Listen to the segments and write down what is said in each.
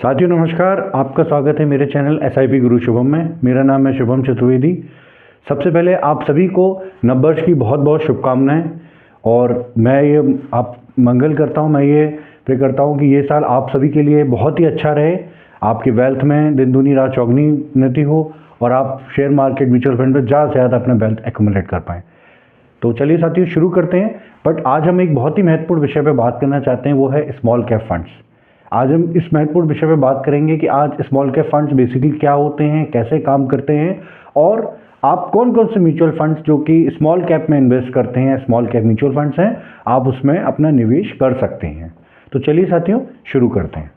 साथियों नमस्कार, आपका स्वागत है मेरे चैनल एसआईपी गुरु शुभम में। मेरा नाम है शुभम चतुर्वेदी। सबसे पहले आप सभी को नववर्ष की बहुत बहुत शुभकामनाएं। और मैं ये आप मंगल करता हूं, मैं ये प्रे करता हूं कि ये साल आप सभी के लिए बहुत ही अच्छा रहे। आपकी वेल्थ में दिन दूनी रात चौगनी उन्नति हो और आप शेयर मार्केट म्यूचुअल फंड में ज़्यादा से ज़्यादा अपना वेल्थ एक्यूमुलेट कर पाएँ। तो चलिए साथियों शुरू करते हैं। बट आज हम एक बहुत ही महत्वपूर्ण विषय पर बात करना चाहते हैं, वो है स्मॉल कैप फंड्स। आज हम इस महत्वपूर्ण विषय पे बात करेंगे कि आज स्मॉल कैप फंड्स बेसिकली क्या होते हैं, कैसे काम करते हैं और आप कौन कौन से म्यूचुअल फंड्स जो कि स्मॉल कैप में इन्वेस्ट करते हैं, स्मॉल कैप म्यूचुअल फंड्स हैं, आप उसमें अपना निवेश कर सकते हैं। तो चलिए साथियों शुरू करते हैं।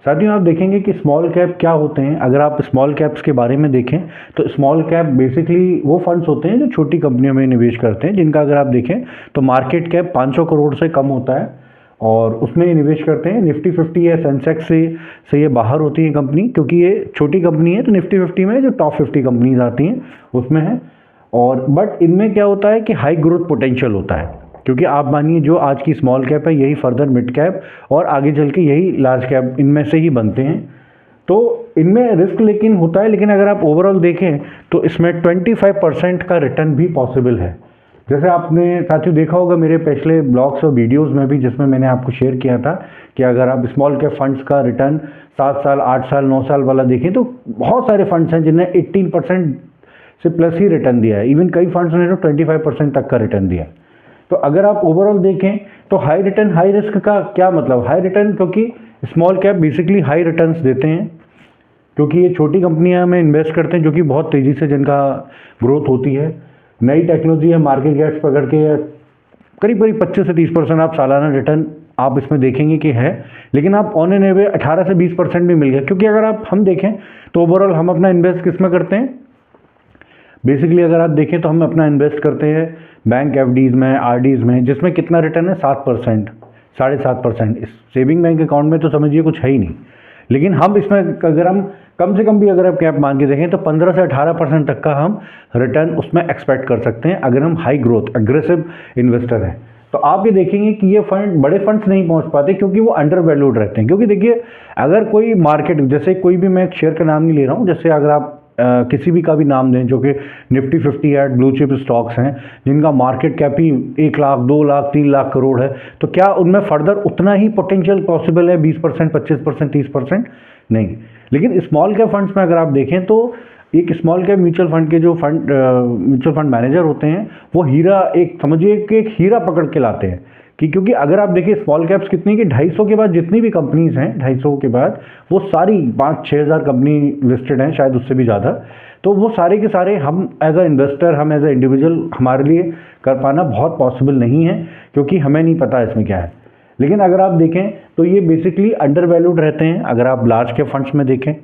साथियों आप देखेंगे कि स्मॉल कैप क्या होते हैं। अगर आप स्मॉल कैप्स के बारे में देखें तो स्मॉल कैप बेसिकली वो फंड्स होते हैं जो छोटी कंपनियों में निवेश करते हैं, जिनका अगर आप देखें तो मार्केट कैप 500 करोड़ से कम होता है और उसमें निवेश करते हैं। निफ्टी 50 या सेंसेक्स से ये बाहर होती है कंपनी, क्योंकि ये छोटी कंपनी है। तो निफ्टी 50 में जो टॉप 50 कंपनीज आती हैं उसमें है। और बट इनमें क्या होता है कि हाई ग्रोथ पोटेंशियल होता है, क्योंकि आप मानिए जो आज की स्मॉल कैप है यही फर्दर मिड कैप और आगे चल के यही लार्ज कैप इनमें से ही बनते हैं। तो इनमें रिस्क लेकिन होता है, लेकिन अगर आप ओवरऑल देखें तो इसमें 25% का रिटर्न भी पॉसिबल है। जैसे आपने साथियों देखा होगा मेरे पिछले ब्लॉग्स और वीडियोस में भी, जिसमें मैंने आपको शेयर किया था कि अगर आप स्मॉल कैप फंड्स का रिटर्न 7 साल 8 साल 9 साल वाला देखें तो बहुत सारे फंड्स हैं जिन्हें 18% से प्लस ही रिटर्न दिया है। इवन कई फंड्स ने तो 25% तक का रिटर्न दिया है। तो अगर आप ओवरऑल देखें तो हाई रिटर्न हाई रिस्क का क्या मतलब, हाई रिटर्न क्योंकि small cap basically high returns देते हैं, क्योंकि ये छोटी कंपनियां में इन्वेस्ट करते हैं जो कि बहुत तेज़ी से जिनका ग्रोथ होती है। नई टेक्नोलॉजी है, मार्केट गैप्स पकड़ के करीब करीब 25 से 30% आप सालाना रिटर्न आप इसमें देखेंगे कि है। लेकिन आप ऑन एन एवरेज 18 से 20% भी मिल गया, क्योंकि अगर आप हम देखें तो ओवरऑल हम अपना इन्वेस्ट किस में करते हैं। बेसिकली अगर आप देखें तो हम अपना इन्वेस्ट करते हैं बैंक एफडीज में, आरडीज में, जिसमें कितना रिटर्न है 7%, 7.5%। इस सेविंग बैंक अकाउंट में तो समझिए कुछ है ही नहीं। लेकिन हम इसमें अगर हम कम से कम भी अगर आप कैप मान के देखें तो 15 से 18% तक का हम रिटर्न उसमें एक्सपेक्ट कर सकते हैं, अगर हम हाई ग्रोथ एग्रेसिव इन्वेस्टर हैं। तो आप ये देखेंगे कि ये फंड बड़े फंड्स नहीं पहुंच पाते, क्योंकि वो अंडर वैल्यूड रहते हैं। क्योंकि देखिए अगर कोई मार्केट, जैसे कोई भी, मैं एक शेयर का नाम नहीं ले रहा हूँ, जैसे अगर आप किसी भी का भी नाम दें जो कि निफ्टी 50 या ब्लू चिप स्टॉक्स हैं जिनका मार्केट कैप ही 1 लाख 2 लाख 3 लाख करोड़ है, तो क्या उनमें फर्दर उतना ही पोटेंशियल पॉसिबल है? 20%, 25%, 30%? नहीं। लेकिन स्मॉल कैप फंड्स में अगर आप देखें तो एक स्मॉल कैप म्यूचुअल फंड के जो म्यूचुअल फंड मैनेजर होते हैं वो हीरा, एक समझिए कि एक हीरा पकड़ के लाते हैं। क्योंकि अगर आप देखिए स्मॉल कैप्स कितनी कि 250 के बाद जितनी भी कंपनीज हैं, 250 के बाद वो सारी 5-6 हज़ार कंपनी लिस्टेड हैं, शायद उससे भी ज़्यादा। तो वो सारे के सारे हम एज अ इन्वेस्टर, हम एज अ इंडिविजुअल, हमारे लिए कर पाना बहुत पॉसिबल नहीं है, क्योंकि हमें नहीं पता इसमें क्या है। लेकिन अगर आप देखें तो ये बेसिकली अंडर वैल्यूड रहते हैं अगर आप लार्ज कैप फंड्स में देखें।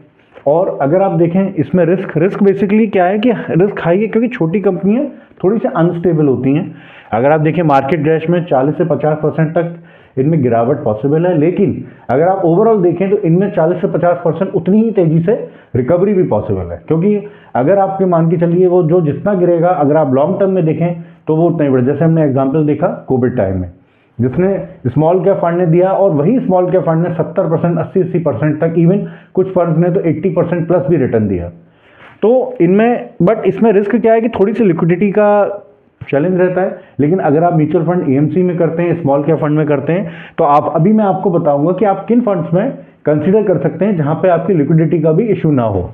और अगर आप देखें इसमें रिस्क बेसिकली क्या है कि रिस्क हाई है, क्योंकि छोटी कंपनियां थोड़ी सी अनस्टेबल होती हैं। अगर आप देखें मार्केट क्रैश में 40 से 50% तक इनमें गिरावट पॉसिबल है, लेकिन अगर आप ओवरऑल देखें तो इनमें 40 से 50% उतनी ही तेजी से रिकवरी भी पॉसिबल है। क्योंकि अगर आपके मान के चलिए वो जो जितना गिरेगा, अगर आप लॉन्ग टर्म में देखें तो वो उतना ही बढ़े। जैसे हमने एग्जाम्पल देखा कोविड टाइम में, जिसने स्मॉल कैप फंड ने दिया और वही स्मॉल कैप फंड ने 70%, 80% तक, इवन कुछ फंड ने तो 80% प्लस भी रिटर्न दिया। तो इनमें बट इसमें रिस्क क्या है कि थोड़ी सी लिक्विडिटी का चैलेंज रहता है। लेकिन अगर आप म्यूचुअल फंड एएमसी में करते हैं, स्मॉल कैप फंड में करते हैं, तो आप अभी मैं आपको बताऊंगा कि आप किन फंड्स में कंसीडर कर सकते हैं जहां पे आपकी लिक्विडिटी का भी इशू ना हो।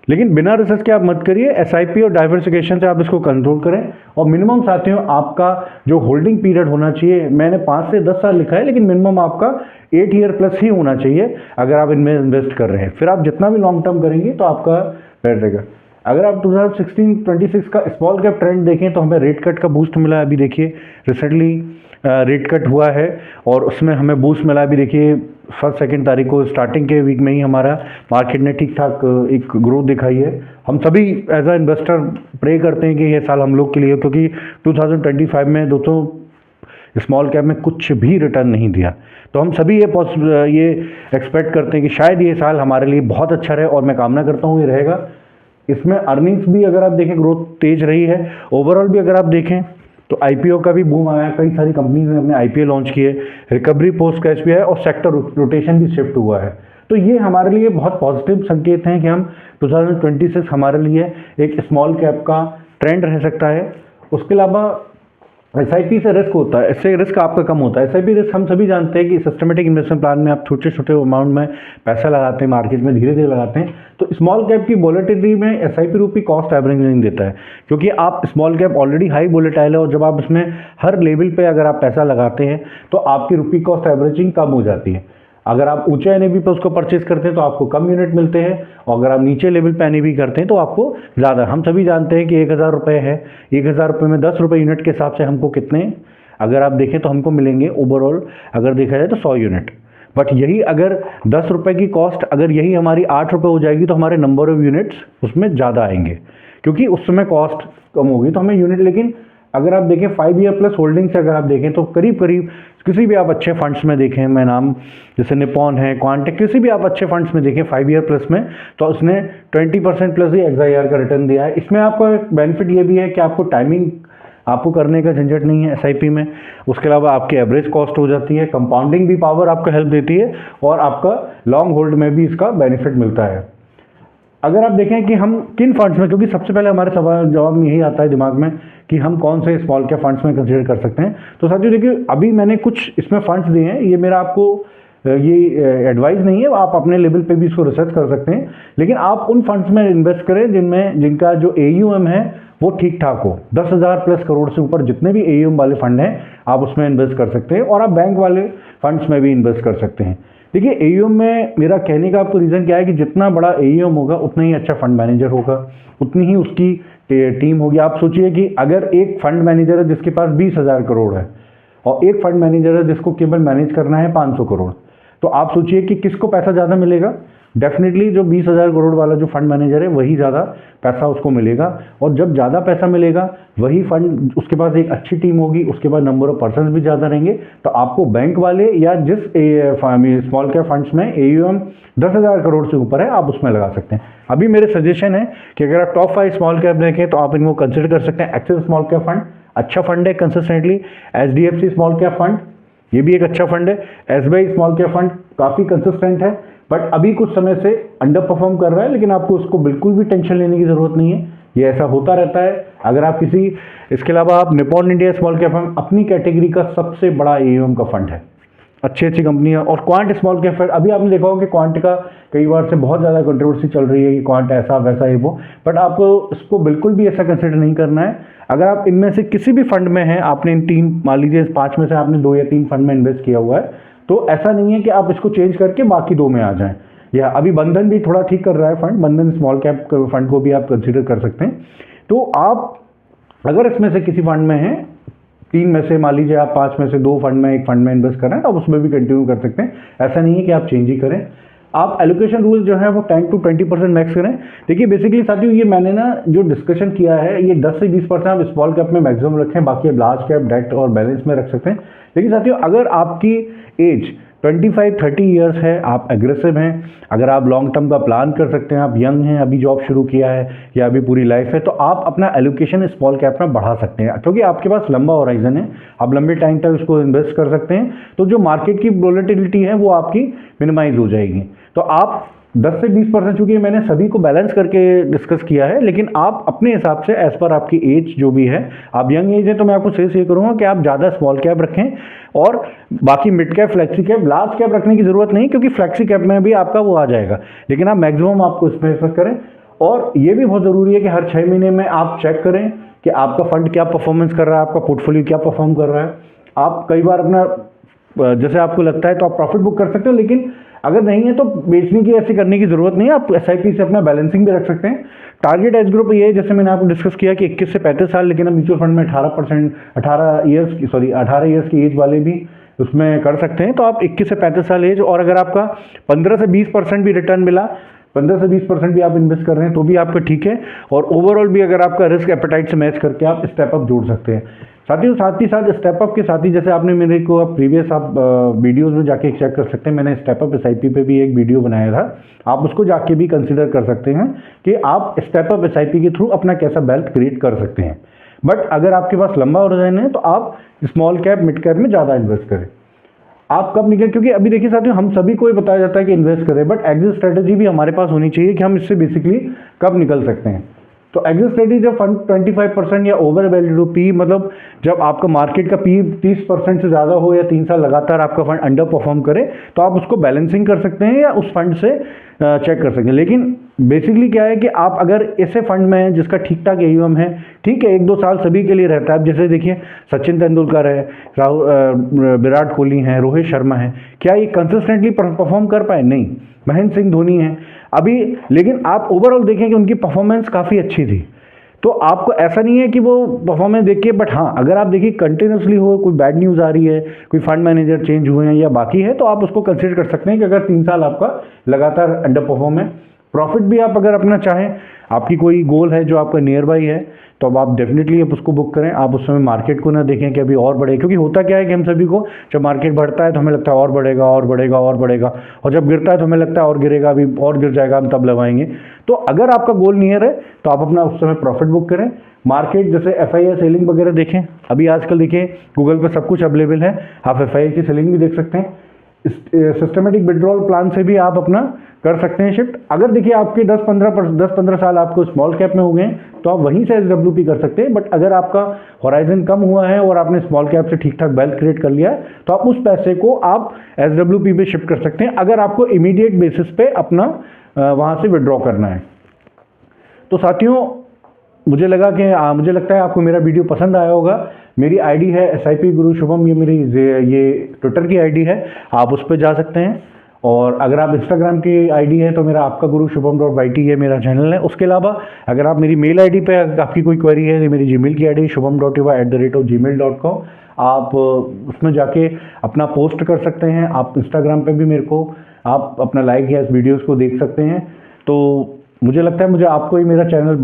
लेकिन बिना रिसर्च के आप मत करिए, एसआईपी और डाइवर्सिफिकेशन से आप इसको कंट्रोल करें। और मिनिमम साथियों आपका जो होल्डिंग पीरियड होना चाहिए, मैंने 5 से 10 साल लिखा है, लेकिन मिनिमम आपका 8 ईयर प्लस ही होना चाहिए अगर आप इनमें इन्वेस्ट कर रहे हैं। फिर आप जितना भी लॉन्ग टर्म करेंगे तो आपका बेटर रहेगा। अगर आप 2016-26 का स्मॉल कैप ट्रेंड देखें तो हमें रेट कट का बूस्ट मिला है। अभी देखिए रिसेंटली रेट कट हुआ है और उसमें हमें बूस्ट मिला। अभी देखिए 1-2 तारीख को स्टार्टिंग के वीक में ही हमारा मार्केट ने ठीक ठाक एक ग्रोथ दिखाई है। हम सभी एज अ इन्वेस्टर प्रे करते हैं कि ये साल हम लोग के लिए, क्योंकि 2025 में दोस्तों स्मॉल कैप में कुछ भी रिटर्न नहीं दिया। तो हम सभी ये एक्सपेक्ट करते हैं कि शायद ये साल हमारे लिए बहुत अच्छा रहे, और मैं कामना करता हूँ ये रहेगा। इसमें अर्निंग्स भी अगर आप देखें ग्रोथ तेज रही है। ओवरऑल भी अगर आप देखें तो आईपीओ का भी बूम आया, कई सारी कंपनीज ने अपने आईपीओ लॉन्च किए, रिकवरी पोस्ट कैश भी है और सेक्टर रोटेशन भी शिफ्ट हुआ है। तो ये हमारे लिए बहुत पॉजिटिव संकेत हैं कि हम 2026 हमारे लिए एक स्मॉल कैप का ट्रेंड रह सकता है। उसके अलावा एसआईपी से रिस्क होता है, इससे रिस्क आपका कम होता है। एसआईपी रिस्क हम सभी जानते हैं कि सिस्टमेटिक इन्वेस्टमेंट प्लान में आप छोटे छोटे अमाउंट में पैसा लगाते हैं, मार्केट में धीरे धीरे लगाते हैं, तो स्मॉल कैप की वोलेटिलिटी में एसआईपी रूपी कॉस्ट एवरेजिंग देता है, क्योंकि आप small cap already high volatile है और जब आप इसमें हर लेवल पे अगर आप पैसा लगाते हैं तो आपकी रूपी कॉस्ट एवरेजिंग कम हो जाती है। अगर आप ऊंचे एनएवी पे उसको परचेज करते हैं तो आपको कम यूनिट मिलते हैं, और अगर आप नीचे लेवल पे एनएवी करते हैं तो आपको ज़्यादा। हम सभी जानते हैं कि 1000 रुपये है, 1000 रुपये में 10 रुपये यूनिट के हिसाब से हमको कितने, अगर आप देखें तो हमको मिलेंगे ओवरऑल अगर देखा जाए तो 100 यूनिट। बट यही अगर 10 रुपये की कॉस्ट अगर यही हमारी 8 रुपये हो जाएगी तो हमारे नंबर ऑफ यूनिट्स उसमें ज़्यादा आएंगे, क्योंकि उस समय कॉस्ट कम होगी तो हमें यूनिट। लेकिन अगर आप देखें 5 ईयर प्लस होल्डिंग से अगर आप देखें तो करीब करीब किसी भी आप अच्छे फंड्स में देखें, मैं नाम जैसे निपॉन है, क्वांटेक, किसी भी आप अच्छे फंड्स में देखें 5 ईयर प्लस में, तो उसने 20% प्लस ही XIR का रिटर्न दिया है। इसमें आपका बेनिफिट ये भी है कि आपको टाइमिंग आपको करने का झंझट नहीं है एसआईपी में। उसके अलावा आपकी एवरेज कॉस्ट हो जाती है, कंपाउंडिंग भी पावर आपको हेल्प देती है, और आपका लॉन्ग होल्ड में भी इसका बेनिफिट मिलता है। अगर आप देखें कि हम किन फंड्स में, क्योंकि सबसे पहले हमारे सवाल जवाब में यही आता है दिमाग में कि हम कौन से स्मॉल कैप फंड्स में कंसीडर कर सकते हैं, तो साथियों देखिए अभी मैंने कुछ इसमें फंड्स दिए हैं, ये मेरा आपको ये एडवाइस नहीं है, आप अपने लेवल पे भी इसको रिसर्च कर सकते हैं, लेकिन आप उन फंड्स में इन्वेस्ट करें जिनका जो AUM है वो ठीक ठाक हो। 10,000 प्लस करोड़ से ऊपर जितने भी AUM वाले फंड हैं आप उसमें इन्वेस्ट कर सकते हैं, और आप बैंक वाले फंड्स में भी इन्वेस्ट कर सकते हैं। देखिए AUM में मेरा कहने का आपको रीज़न क्या है कि जितना बड़ा AUM होगा उतना ही अच्छा फंड मैनेजर होगा, उतनी ही उसकी टीम होगी। आप सोचिए कि अगर एक फंड मैनेजर है जिसके पास 20,000 करोड़ है और एक फंड मैनेजर है जिसको केवल मैनेज करना है 500 करोड़, तो आप सोचिए कि किसको पैसा ज़्यादा मिलेगा। डेफिनेटली जो 20,000 करोड़ वाला जो फंड मैनेजर है वही ज़्यादा पैसा उसको मिलेगा, और जब ज़्यादा पैसा मिलेगा वही फंड, उसके पास एक अच्छी टीम होगी, उसके पास नंबर ऑफ पर्सन भी ज़्यादा रहेंगे, तो आपको बैंक वाले या जिस स्मॉल कैप फंड्स में AUM 10,000 करोड़ से ऊपर है आप उसमें लगा सकते हैं। अभी मेरे सजेशन है कि अगर आप टॉप 5 स्मॉल कैप देखें तो आप इनको कंसिडर कर सकते हैं। एक्सिस स्मॉल कैप फंड अच्छा फंड है consistently, HDFC small cap fund ये भी एक अच्छा फंड है, SBI स्मॉल कैप फंड काफ़ी कंसिस्टेंट है, बट अभी कुछ समय से अंडर परफॉर्म कर रहा है, लेकिन आपको उसको बिल्कुल भी टेंशन लेने की ज़रूरत नहीं है, ये ऐसा होता रहता है। अगर आप इसके अलावा आप Nippon India small cap fund अपनी कैटेगरी का सबसे बड़ा AUM का फंड है, अच्छी अच्छी कंपनियां। और क्वांट स्मॉल कैप फंड, अभी आपने देखा होगा कि क्वांट का कई बार से बहुत ज़्यादा कंट्रोवर्सी चल रही है कि क्वांट ऐसा वैसा ये वो, बट आपको इसको बिल्कुल भी ऐसा कंसिडर नहीं करना है। अगर आप इनमें से किसी भी फंड में हैं, आपने इन 3 मान लीजिए 5 में से आपने 2 या 3 फंड में इन्वेस्ट किया हुआ है, तो ऐसा नहीं है कि आप इसको चेंज करके बाकी 2 में आ जाएं। या अभी बंधन भी थोड़ा ठीक कर रहा है फंड, बंधन स्मॉल कैप फंड को भी आप कंसिडर कर सकते हैं। तो आप अगर इसमें से किसी फंड में हैं, 3 में से मान लीजिए आप 5 में से 2 फंड में एक फंड में इन्वेस्ट कर रहे हैं, तो आप उसमें भी कंटिन्यू कर सकते हैं, ऐसा नहीं है कि आप चेंज ही करें। आप एलोकेशन रूल जो है वो 10 to 20% मैक्स करें। देखिए बेसिकली साथियों ये मैंने ना जो डिस्कशन किया है ये 10 से 20% आप स्मॉल कैप में मैक्सिमम रखें, बाकी आप लार्ज कैप, डेट और बैलेंस में रख सकते हैं। लेकिन साथियों अगर आपकी एज 25-30 ईयर्स है, आप एग्रेसिव हैं, अगर आप लॉन्ग टर्म का प्लान कर सकते हैं, आप यंग हैं, अभी जॉब शुरू किया है या अभी पूरी लाइफ है, तो आप अपना एलोकेशन स्मॉल कैप में बढ़ा सकते हैं, क्योंकि आपके पास लंबा होराइजन है, आप लंबे टाइम तक उसको इन्वेस्ट कर सकते हैं, तो जो मार्केट की वोलेटिलिटी है वो आपकी मिनिमाइज हो जाएगी। तो आप 10 से 20%, चूंकि मैंने सभी को बैलेंस करके डिस्कस किया है, लेकिन आप अपने हिसाब से एज पर आपकी एज जो भी है, आप यंग एज है तो मैं आपको सही ये करूँगा कि आप ज़्यादा स्मॉल कैप रखें, और बाकी mid cap, flexi cap, large cap रखने की ज़रूरत नहीं, क्योंकि फ्लैक्सी कैप में भी आपका वो आ जाएगा, लेकिन आप मैक्सिमम आपको इसमें इन्वेस्ट करें। और ये भी बहुत ज़रूरी है कि हर 6 महीने में आप चेक करें कि आपका फंड क्या परफॉर्मेंस कर रहा है, आपका पोर्टफोलियो क्या परफॉर्म कर रहा है। आप कई बार अपना जैसे आपको लगता है तो आप प्रॉफिट बुक कर सकते हो, लेकिन अगर नहीं है तो बेचने की ऐसी करने की ज़रूरत नहीं है, आप SIP से अपना बैलेंसिंग भी रख सकते हैं। टारगेट एज ग्रुप ये है, जैसे मैंने आपको डिस्कस किया कि 21 से 35 साल, लेकिन अब म्यूचुअल फंड में 18 ईयर्स की एज वाले भी उसमें कर सकते हैं, तो आप 21 से 35 साल एज, और अगर आपका 15 से 20% भी रिटर्न मिला, 15 से 20% भी आप इन्वेस्ट कर रहे हैं तो भी आपका ठीक है, और ओवरऑल भी अगर आपका रिस्क एपेटाइट से मैच करके आप स्टेप अप जोड़ सकते हैं। साथ ही साथ स्टेप अप के साथ ही, जैसे आपने मेरे को प्रीवियस आप वीडियोज़ में जाके चेक कर सकते हैं, मैंने स्टेप अप SIP पे भी एक वीडियो बनाया था, आप उसको जाके भी कंसिडर कर सकते हैं कि आप स्टेप अप SIP के थ्रू अपना कैसा वेल्थ क्रिएट कर सकते हैं। बट अगर आपके पास लंबा होराइजन है तो आप स्मॉल कैप मिड कैप में ज़्यादा इन्वेस्ट करें। आप कब निकल, क्योंकि अभी देखिए साथियों, हम सभी को ही बताया जाता है कि इन्वेस्ट करें, बट एग्जिट स्ट्रेटेजी भी हमारे पास होनी चाहिए कि हम इससे बेसिकली कब निकल सकते हैं। तो एग्जिट स्ट्रेटेजी जब फंड 25% या ओवर वैल्यू टू पी, मतलब जब आपका मार्केट का पी 30% से ज़्यादा हो या 3 साल लगातार आपका फंड अंडर परफॉर्म करे, तो आप उसको बैलेंसिंग कर सकते हैं या उस फंड से चेक कर सकते हैं। लेकिन बेसिकली क्या है कि आप अगर ऐसे फंड में हैं जिसका ठीक ठाक एयूएम है, ठीक है 1-2 साल सभी के लिए रहता है। अब जैसे देखिए सचिन तेंदुलकर है, विराट कोहली हैं, रोहित शर्मा है, क्या ये कंसिस्टेंटली परफॉर्म कर पाए? नहीं। महेंद्र सिंह धोनी है अभी, लेकिन आप ओवरऑल देखें कि उनकी परफॉर्मेंस काफ़ी अच्छी थी। तो आपको ऐसा नहीं है कि वो परफॉर्मेंस देखिए, बट हाँ अगर आप देखिए कंटिन्यूसली हो, कोई बैड न्यूज़ आ रही है, कोई फंड मैनेजर चेंज हुए हैं या बाकी है, तो आप उसको कंसिडर कर सकते हैं कि अगर 3 साल आपका लगातार अंडर परफॉर्म है। प्रॉफिट भी आप अगर अपना चाहें, आपकी कोई गोल है जो आपका नियर बाई है, तो अब आप डेफिनेटली आप उसको बुक करें। आप उस समय मार्केट को ना देखें कि अभी और बढ़े, क्योंकि होता क्या है कि हम सभी को जब मार्केट बढ़ता है तो हमें लगता है और बढ़ेगा और बढ़ेगा और बढ़ेगा, और जब गिरता है तो हमें लगता है और गिरेगा, अभी और गिर जाएगा, हम तब लगाएंगे। तो अगर आपका गोल नियर है तो आप अपना उस समय प्रॉफिट बुक करें। मार्केट जैसे एफआईआई सेलिंग वगैरह देखें, अभी आजकल देखिए गूगल पर सब कुछ अवेलेबल है, आप एफआईआई की सेलिंग भी देख सकते हैं। सिस्टमेटिक विड्रॉल प्लान से भी आप अपना कर सकते हैं शिफ्ट। अगर देखिए आपके 10-15 साल आपको स्मॉल कैप में हो गए तो आप वहीं से एसडब्ल्यूपी कर सकते हैं। बट अगर आपका होराइजन कम हुआ है और आपने स्मॉल कैप से ठीक ठाक वेल्थ क्रिएट कर लिया है, तो आप उस पैसे को आप एसडब्ल्यूपी पे शिफ्ट कर सकते हैं, अगर आपको इमीडिएट बेसिस पे अपना वहाँ से विड्रॉ करना है। तो साथियों, मुझे लगता है आपको मेरा वीडियो पसंद आया होगा। मेरी आईडी है SIP गुरु शुभम, ये ट्विटर की आईडी है, आप उस पर जा सकते हैं। और अगर आप इंस्टाग्राम की आईडी है तो मेरा आपका गुरु शुभम.YT ये मेरा चैनल है। उसके अलावा अगर आप मेरी मेल आईडी पे आपकी कोई क्वेरी है, मेरी जीमेल की आईडी shubham.yuva@gmail.com, आप उसमें जाके अपना पोस्ट कर सकते हैं। आप इंस्टाग्राम पे भी मेरे को आप अपना लाइक या इस वीडियोस को देख सकते हैं। तो मुझे लगता है आपको ही मेरा चैनल,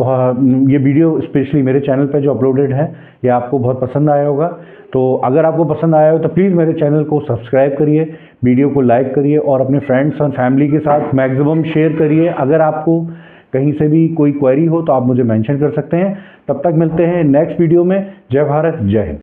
ये वीडियो स्पेशली मेरे चैनल पे जो अपलोडेड है, ये आपको बहुत पसंद आया होगा। तो अगर आपको पसंद आया हो तो प्लीज़ मेरे चैनल को सब्सक्राइब करिए, वीडियो को लाइक करिए और अपने फ्रेंड्स और फैमिली के साथ मैक्सिमम शेयर करिए। अगर आपको कहीं से भी कोई क्वेरी हो तो आप मुझे मेंशन कर सकते हैं। तब तक मिलते हैं नेक्स्ट वीडियो में। जय भारत, जय हिंद।